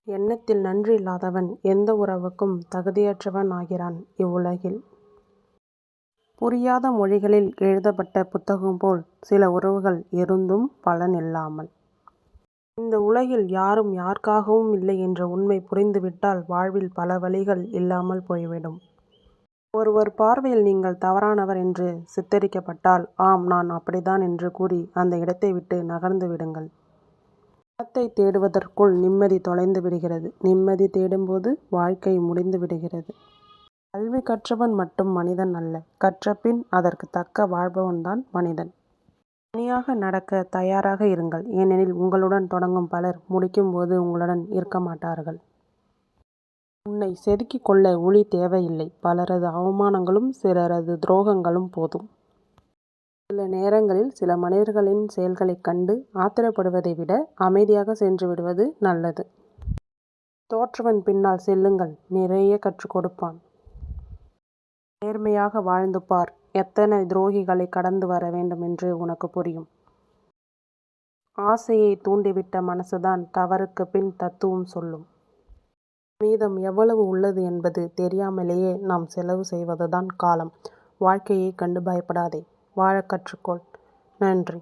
எண்ணத்தில் நன்றி இல்லாதவன் எந்த உறவுக்கும் தகுதியற்றவன் ஆகிறான் இவ்வுலகில். புரியாத மொழிகளில் எழுதப்பட்ட புத்தகம் போல் சில உறவுகள் இருந்தும் பலன் இல்லாமல். இந்த உலகில் யாரும் யாருக்காகவும் இல்லை என்ற உண்மை புரிந்துவிட்டால் வாழ்வில் பல வழிகள் இல்லாமல் போய்விடும். ஒருவர் பார்வையில் நீங்கள் தவறானவர் என்று சித்தரிக்கப்பட்டால், ஆம், நான் அப்படித்தான் என்று கூறி அந்த இடத்தை விட்டு நகர்ந்து விடுங்கள். பணத்தை தேடுவதற்குள் நிம்மதி தொலைந்து விடுகிறது. நிம்மதி தேடும்போது வாழ்க்கை முடிந்து விடுகிறது. கல்வி கற்றவன் மட்டும் மனிதன் அல்ல, கற்றபின் அதற்கு தக்க வாழ்பவன்தான் மனிதன். தனியாக நடக்க தயாராக இருங்கள். ஏனெனில் உங்களுடன் தொடங்கும் பலர் முடிக்கும்போது உங்களுடன் இருக்க மாட்டார்கள். உன்னை செதுக்கிக் கொள்ள ஒளி தேவையில்லை. பலரது அவமானங்களும் சிலரது துரோகங்களும் போதும். சில நேரங்களில் சில மனிதர்களின் செயல்களைக் கண்டு ஆத்திரப்படுவதை விட அமைதியாக சென்று விடுவது நல்லது. தோற்றவன் பின்னால் செல்லுங்கள், நிறைய கற்றுக் கொடுப்பான். நேர்மையாக வாழ்ந்து பார், எத்தனை துரோகிகளை கடந்து வர வேண்டும் என்று உனக்கு புரியும். ஆசையை தூண்டிவிட்ட மனசுதான் தவறுக்கு பின் தத்துவம் சொல்லும். மீதம் எவ்வளவு உள்ளது என்பது தெரியாமலேயே நாம் செலவு செய்வதுதான் காலம். வாழ்க்கையை கண்டு பயப்படாதே, வாழக் கற்றுக்கொள். நன்றி.